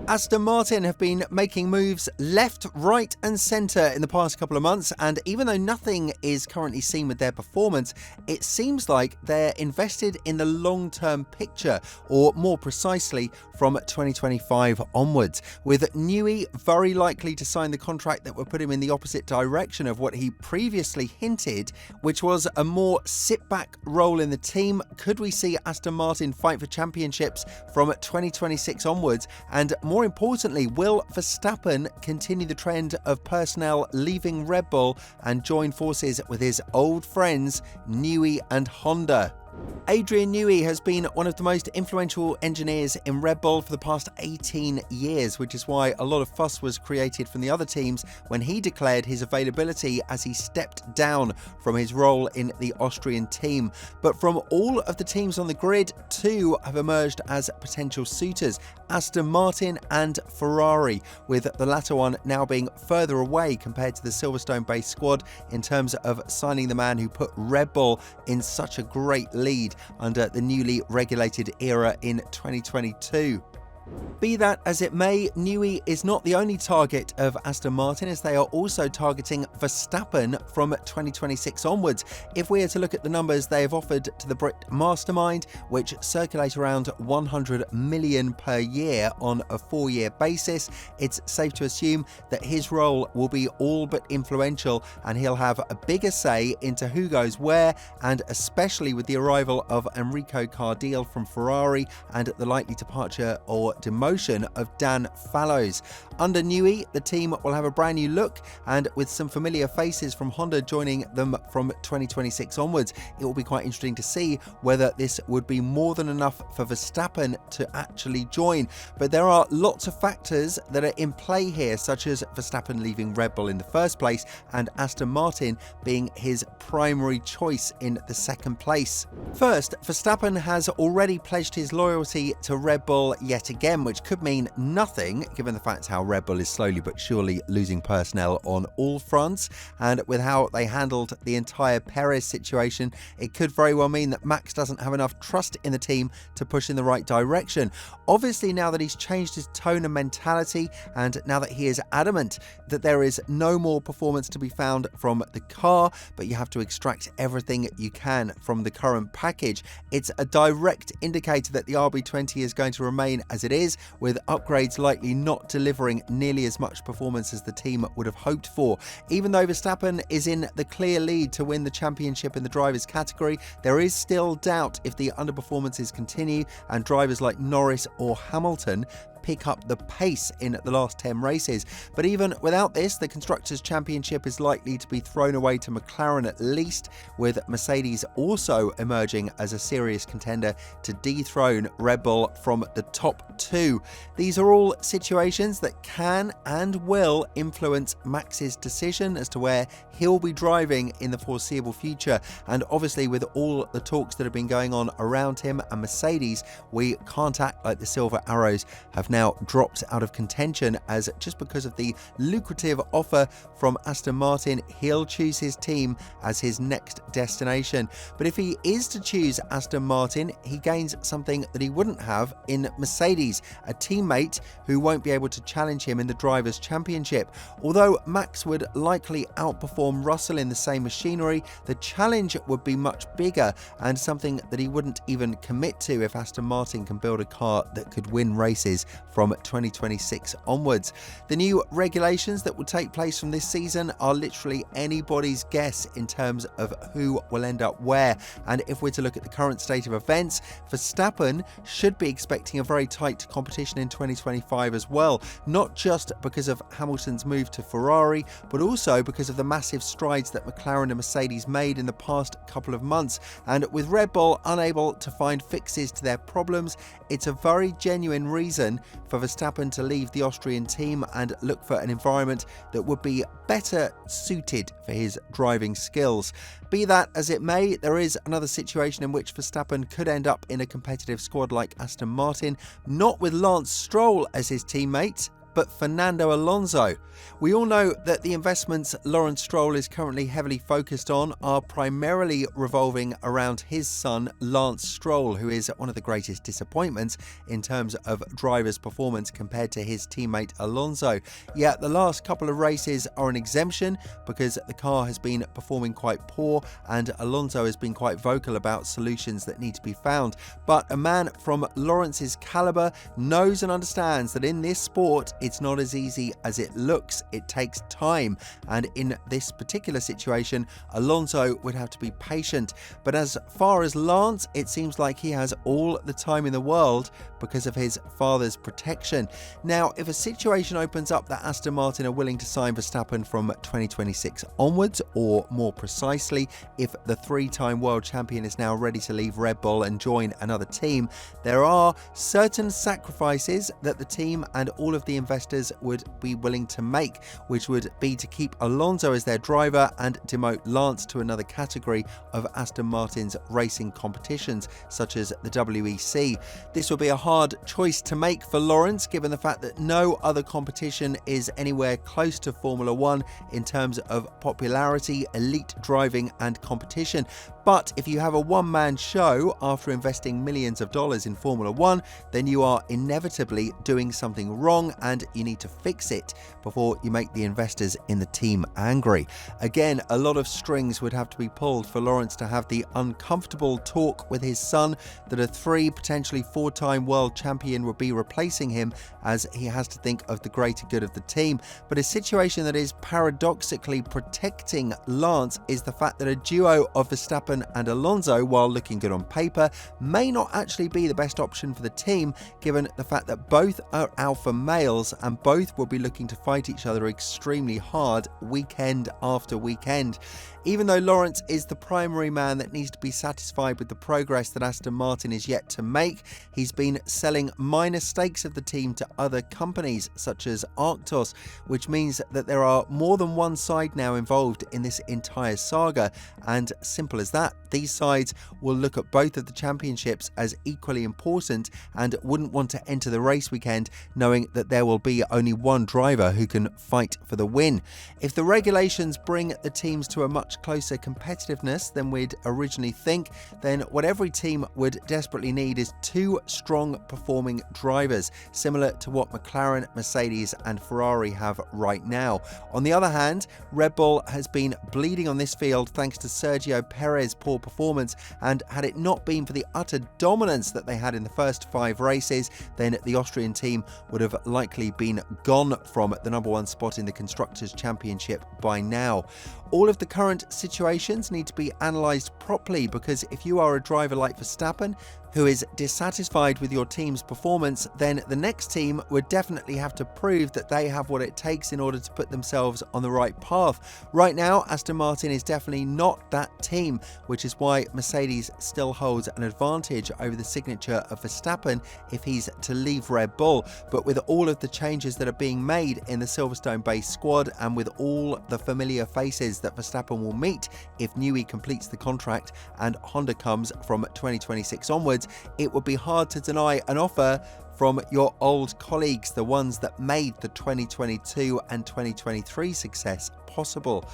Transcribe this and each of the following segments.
Aston Martin have been making moves left, right and centre in the past couple of months, and even though nothing is currently seen with their performance, it seems like they're invested in the long-term picture, or more precisely from 2025 onwards, with Newey very likely to sign the contract that would put him in the opposite direction of what he previously hinted, which was a more sit-back role in the team. Could we see Aston Martin fight for championships from 2026 onwards? And more importantly, will Verstappen continue the trend of personnel leaving Red Bull and join forces with his old friends Newey and Honda? Adrian Newey has been one of the most influential engineers in Red Bull for the past 18 years, which is why a lot of fuss was created from the other teams when he declared his availability as he stepped down from his role in the Austrian team. But from all of the teams on the grid, two have emerged as potential suitors: Aston Martin and Ferrari, with the latter one now being further away compared to the Silverstone-based squad in terms of signing the man who put Red Bull in such a great lead under the newly regulated era in 2022. Be that as it may, Newey is not the only target of Aston Martin, as they are also targeting Verstappen from 2026 onwards. If we are to look at the numbers they have offered to the Brit Mastermind, which circulate around 100 million per year on a 4-year basis, it's safe to assume that his role will be all but influential, and he'll have a bigger say into who goes where, and especially with the arrival of Enrico Cardile from Ferrari and the likely departure or demotion of Dan Fallows. Under Newey, the team will have a brand new look, and with some familiar faces from Honda joining them from 2026 onwards, it will be quite interesting to see whether this would be more than enough for Verstappen to actually join. But there are lots of factors that are in play here, such as Verstappen leaving Red Bull in the first place and Aston Martin being his primary choice in the second place. First, Verstappen has already pledged his loyalty to Red Bull yet again, which could mean nothing given the fact how Red Bull is slowly but surely losing personnel on all fronts, and with how they handled the entire Perez situation, it could very well mean that Max doesn't have enough trust in the team to push in the right direction. Obviously, now that he's changed his tone and mentality, and now that he is adamant that there is no more performance to be found from the car, but you have to extract everything you can from the current package, it's a direct indicator that the RB20 is going to remain as it is, with upgrades likely not delivering nearly as much performance as the team would have hoped for. Even though Verstappen is in the clear lead to win the championship in the drivers category, there is still doubt if the underperformances continue and drivers like Norris or Hamilton pick up the pace in the last 10 races. But even without this, the Constructors' Championship is likely to be thrown away to McLaren at least, with Mercedes also emerging as a serious contender to dethrone Red Bull from the top two. These are all situations that can and will influence Max's decision as to where he'll be driving in the foreseeable future. And obviously, with all the talks that have been going on around him and Mercedes, we can't act like the Silver Arrows have now dropped out of contention, as just because of the lucrative offer from Aston Martin, he'll choose his team as his next destination. But if he is to choose Aston Martin, he gains something that he wouldn't have in Mercedes, a teammate who won't be able to challenge him in the Drivers' Championship. Although Max would likely outperform Russell in the same machinery, the challenge would be much bigger, and something that he wouldn't even commit to if Aston Martin can build a car that could win races from 2026 onwards. The new regulations that will take place from this season are literally anybody's guess in terms of who will end up where, and if we're to look at the current state of events, Verstappen should be expecting a very tight competition in 2025 as well, not just because of Hamilton's move to Ferrari, but also because of the massive strides that McLaren and Mercedes made in the past couple of months. And with Red Bull unable to find fixes to their problems, it's a very genuine reason for Verstappen to leave the Austrian team and look for an environment that would be better suited for his driving skills. Be that as it may, there is another situation in which Verstappen could end up in a competitive squad like Aston Martin, not with Lance Stroll as his teammate, but Fernando Alonso. We all know that the investments Lance Stroll is currently heavily focused on are primarily revolving around his son Lance Stroll, who is one of the greatest disappointments in terms of driver's performance compared to his teammate Alonso. Yet the last couple of races are an exemption because the car has been performing quite poor and Alonso has been quite vocal about solutions that need to be found. But a man from Lawrence's caliber knows and understands that in this sport it's not as easy as it looks. It takes time, and in this particular situation Alonso would have to be patient. But as far as Lance, it seems like he has all the time in the world because of his father's protection. Now, if a situation opens up that Aston Martin are willing to sign Verstappen from 2026 onwards, or more precisely, if the three-time world champion is now ready to leave Red Bull and join another team, there are certain sacrifices that the team and all of the investors would be willing to make, which would be to keep Alonso as their driver and demote Lance to another category of Aston Martin's racing competitions, such as the WEC. This will be a hard choice to make for Lawrence, given the fact that no other competition is anywhere close to Formula One in terms of popularity, elite driving and competition. But if you have a one-man show after investing millions of dollars in Formula One, then you are inevitably doing something wrong and you need to fix it before you make the investors in the team angry. Again, a lot of strings would have to be pulled for Lawrence to have the uncomfortable talk with his son that a potentially four-time world champion would be replacing him, as he has to think of the greater good of the team. But a situation that is paradoxically protecting Lance is the fact that a duo of Verstappen and Alonso, while looking good on paper, may not actually be the best option for the team, given the fact that both are alpha males and both will be looking to fight each other extremely hard weekend after weekend. Even though Lawrence is the primary man that needs to be satisfied with the progress that Aston Martin is yet to make, he's been selling minor stakes of the team to other companies such as Arctos, which means that there are more than one side now involved in this entire saga, and simple as that, these sides will look at both of the championships as equally important and wouldn't want to enter the race weekend knowing that there will be only one driver who can fight for the win. If the regulations bring the teams to a much closer competitiveness than we'd originally think, then what every team would desperately need is two strong performing drivers, similar to what McLaren, Mercedes and Ferrari have right now. On the other hand, Red Bull has been bleeding on this field thanks to Sergio Perez's poor performance, and had it not been for the utter dominance that they had in the first 5 races, then the Austrian team would have likely been gone from the #1 spot in the Constructors' Championship by now. All of the current situations need to be analysed properly, because if you are a driver like Verstappen who is dissatisfied with your team's performance, then the next team would definitely have to prove that they have what it takes in order to put themselves on the right path. Right now, Aston Martin is definitely not that team, which is why Mercedes still holds an advantage over the signature of Verstappen if he's to leave Red Bull. But with all of the changes that are being made in the Silverstone-based squad, and with all the familiar faces that Verstappen will meet if Newey completes the contract and Honda comes from 2026 onwards, it would be hard to deny an offer from your old colleagues, the ones that made the 2022 and 2023 success possible.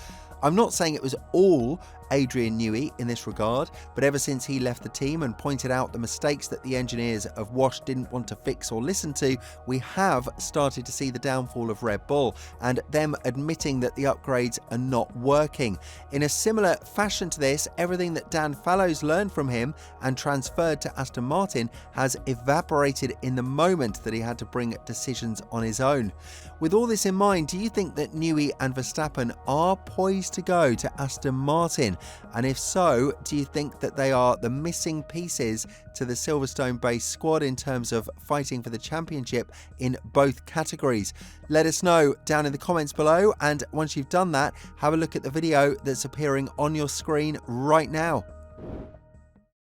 I'm not saying it was all Adrian Newey in this regard, but ever since he left the team and pointed out the mistakes that the engineers of Wash didn't want to fix or listen to, we have started to see the downfall of Red Bull and them admitting that the upgrades are not working. In a similar fashion to this, everything that Dan Fallows learned from him and transferred to Aston Martin has evaporated in the moment that he had to bring decisions on his own. With all this in mind, do you think that Newey and Verstappen are poised to go to Aston Martin? And if so, do you think that they are the missing pieces to the Silverstone-based squad in terms of fighting for the championship in both categories? Let us know down in the comments below, and once you've done that, have a look at the video that's appearing on your screen right now.